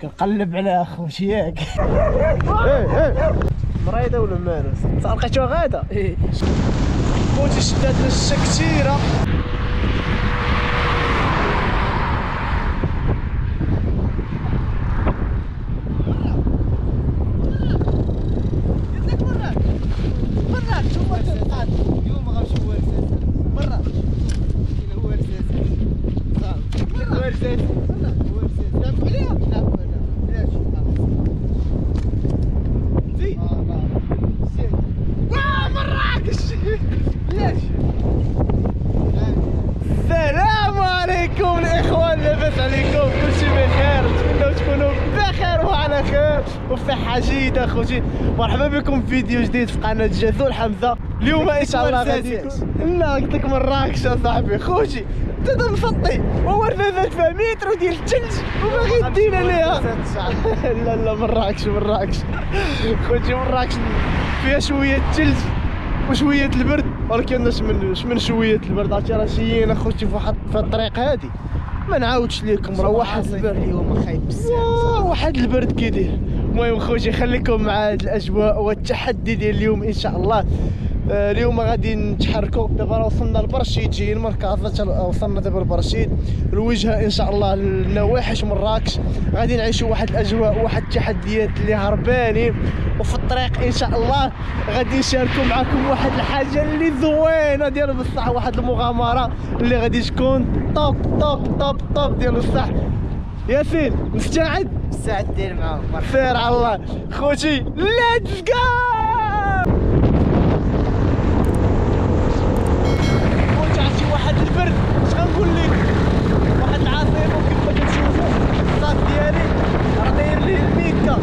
كنقلب على خوتي ياك. مريضه ولا مالو؟ لقيتوها غاده؟ خوتي شدات لنا الشتا كثيره. السلام عليكم الاخوان، لاباس عليكم؟ كلشي بخير؟ نتمنوا تكونوا بخير وعلى خير وبصحه جيده خوتي. مرحبا بكم في فيديو جديد في قناه جازول حمزه. اليوم ان شاء الله غادي لا قلت لك مراكش يا خوتي. انت مسطي وورنا 3 متر ديال الثلج وباغي دينا ليها. لا مراكش خوتي، مراكش فيها شويه الثلج وشويه البرد، ولكن من شويه البرد. عرفتي راه جايين اخوتي في الطريق هادي، ما نعاودش لكم راه واحد البرد اليوم خايب بزاف، واحد البرد كيدير. المهم خوتي خليكم مع هاد الاجواء والتحدي ديال اليوم ان شاء الله. اليوم غادي نتحركوا. دابا راه وصلنا لبرشيد، جايين مركزنا، وصلنا دابا لبرشيد، الوجهه ان شاء الله لنواحش مراكش. غادي نعيشوا واحد الاجواء وواحد التحديات اللي هربانين، وفي الطريق ان شاء الله غادي نشاركوا معكم واحد الحاجه اللي زوينه ديال بصح، واحد المغامره اللي غادي تكون طوب ديال بصح. ياسين مستعد؟ مستعد دير معاهم. سير على الله خوتي، ليتس جو. واحد البرد، اش غنقول لك، واحد العاصفه كيف ما كتشوفوا. الصاط ديالي راه داير ليه الميكا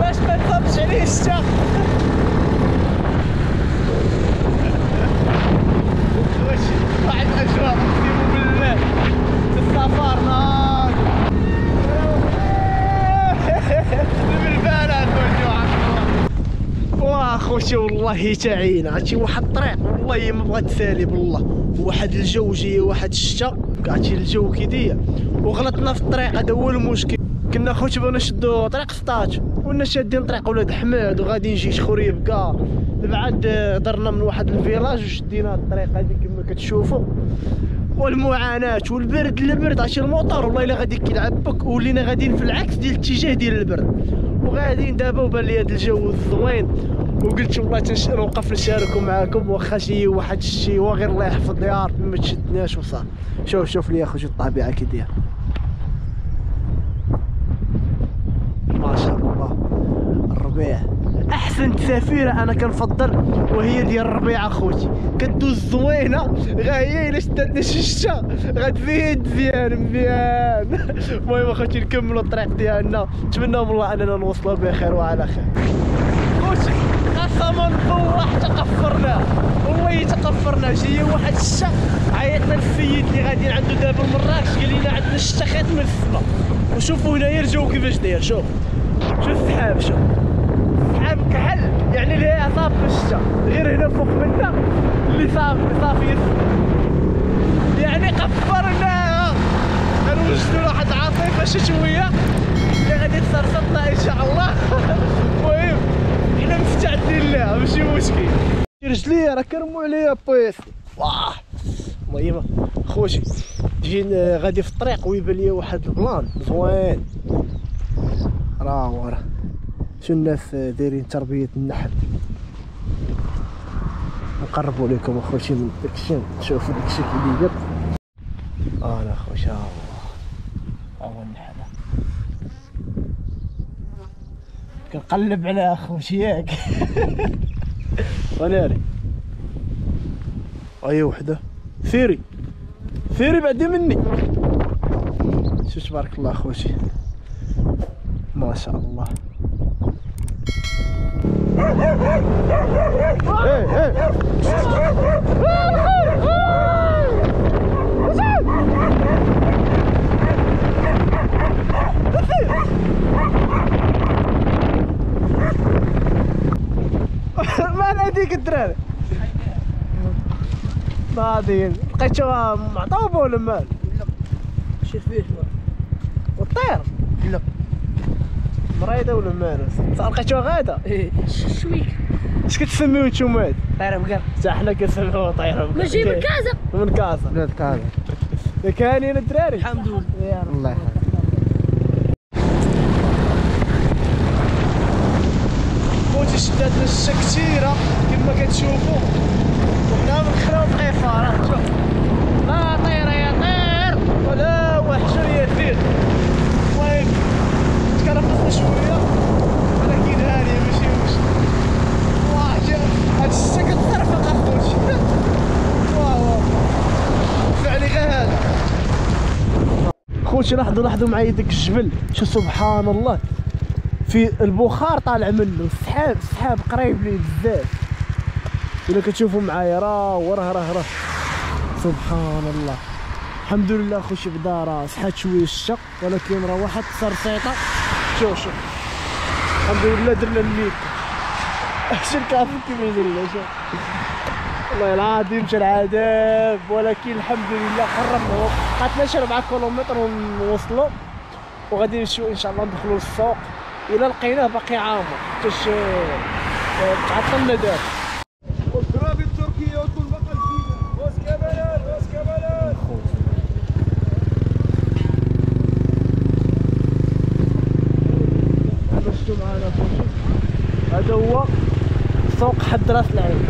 باش ما تصابش عليه الشتا. واش واحد الاجواء اقسم بالله السفر نار بالبال خوتي. والله تعينا عرفتي واحد الطريق والله ما بغات تسالي بالله. واحد الجو جاي، واحد الشتا، عرفتي الجو كيدير، وغلطنا في الطريق. هذا هو المشكل. كنا خوتي بغينا نشدو طريق سطاج، ونا شادين طريق ولاد حماد وغادي نجي شخوريب كاع. دابا عاد درنا من واحد الفيلاج وشدينا الطريق هذه كما كتشوفوا. والمعاناه والبرد عرفتي الموطور والله الا غادي كيلعب بك. ولينا غاديين في العكس ديال الاتجاه ديال البرد، وغاديين دابا وبان لي هذا الجو الزوين، وقلت والله نوقف نشاركوا معاكم واخا شي واحد الشيء وغير الله يحفظ يا ربي ما تشدناش وصافي. شوف لي اخوتي الطبيعه كي دايره، ما شاء الله. الربيع احسن تسافيره انا كنفضل وهي ديال الربيع اخوتي، كدوز زوينه غايه الا شداتنا شي شتا غتزيد مزيان. المهم اخوتي نكملوا الطريق ديالنا، نتمنى من الله اننا نوصلوا بخير وعلى خير. خوتي قسما بالله تقفرنا، والله تقفرنا. جاي واحد الشتا، عيطنا للسيد اللي غاديين عنده دابا لمراكش، قال لنا عندنا الشتا خيط من السما. وشوفوا هنايا الجو كيفاش داير، شوف السحاب، شوف السحاب كحل، يعني اللي صافي الشتا. غير هنا فوق منا اللي صافي يعني قفرناها. غنوجدوا واحد العاصفه شتويه اللي غادي تسرسطنا ان شاء الله. المهم الا مستعدين لها ماشي مشكل. رجلي راه كرموا عليا بويس. واه المهم خوتي جينا غادي في الطريق ويبان لي واحد البلان زوين. راه شو الناس دايرين تربيه النحل. نقربوا لكم اخوتي من داكشي، نشوفوا داكشي كي داير. انا خوتي ها هو النحل. كنقلب على خوتي ياك. وناري اي وحده سيري بعدي مني. شوف تبارك الله خوتي ما شاء الله. ما ناديك الدراري ناضيين. لقيتوها معطوبه ولا مال؟ لا شي فيه والطير؟ لا مريضه ولا مارس؟ لقيتوها غاده؟ شويك. اش كتسميو نتوما هاد؟ طايره بقر. حتى حنا كنسميوها طايره بقر. ماشي من كازا. من كازا. بلاد كازا. ياك هانيين الدراري؟ الحمد لله. الله يحفظك. خوتي شداتنا الشتا كثيره كما كتشوفوا وحنا من خراو القيفاره. شوف لا طيره يا طير ولا وحشه يا فيل. المهم تكرفصنا شويه ولكن هانيه ماشي مشكل. واه هاد الشتا كتطرفق اخوتي. واو فعلي غير هذا. خوتي لاحظوا معايا داك الجبل. شو سبحان الله في البخار طالع منه. السحاب قريب ليه بزاف. الا كتشوفوا معايا راه سبحان الله. الحمد لله خوتي بدا راه صحات شويه الشتا ولكن راه واحد السرسيطه. شوف الحمد لله درنا الميك. اش الكافر كيف يدير شوف والله العظيم مشى العذاب ولكن الحمد لله قربنا. بقاتنا شي 4 كيلومتر ونوصلوا وغادي نمشيو ان شاء الله ندخلوا للسوق. الا لقيناه باقي عامر باش تعطلنا دابا. والكرابي التركيه وكل بقى الفيزا. واش كمالات هذا شتو معانا خوتي. هذا هو سوق حد راس العين.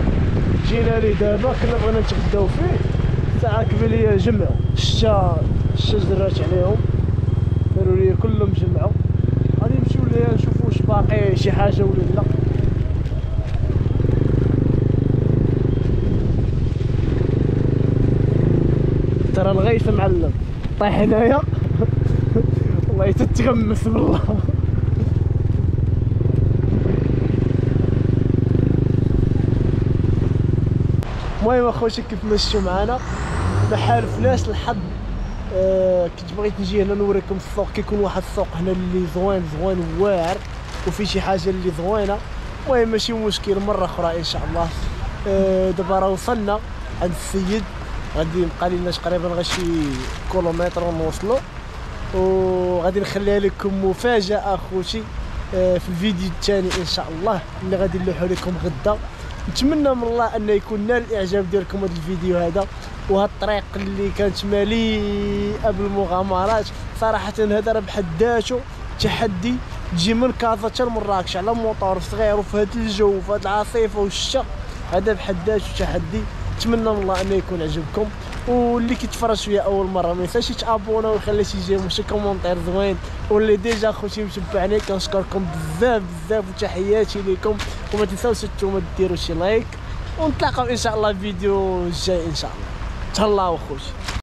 جينا ليه دابا كنا بغينا نتغداو فيه. ساعه قبيله جمعوا الشتا جرات عليهم قالوا لي كلهم جمعوا. غادي نمشيو ليها نشوفوا واش باقي شي حاجه ولا لا. ترى الغيث معلم طيح هنايا والله تتغمس بالله. المهم اخوتي كيف مشيتو معانا ما حالفناش الحظ. كنت بغيت نجي هنا نوريكم السوق. كيكون واحد السوق هنا اللي زوين واعر وفي شي حاجه اللي زوينه. المهم ماشي مشكل مره اخرى ان شاء الله. دابا راه وصلنا عند السيد. غادي يبقى لنا تقريبا غير شي كيلومتر ونوصلوا وغادي نخليها لكم مفاجاه اخوتي في الفيديو الثاني ان شاء الله اللي غادي نلوحو لكم غدا. نتمنى من الله ان يكون نال الاعجاب ديالكم هذا الفيديو هذا وهاد الطريق اللي كانت مليئه بالمغامرات. صراحه هذا راه بحد ذاته تحدي. تجي من كازا حتى لمراكش على موطور صغير وفي هذا الجو وفي هذه العاصفه والشتا. هذا بحد ذاته تحدي. نتمنى من الله انه يكون عجبكم. واللي كيتفرج فيا اول مره ما ينساش يتابونا ويخلي شي جيم وشي كومونتير زوين. واللي ديجا خوتي متبعني كنشكركم بزاف وتحياتي لكم. وما تنساوش نتوما ديروا شي لايك ونتلاقاو ان شاء الله الفيديو الجاي ان شاء الله. تهلاو خوتي.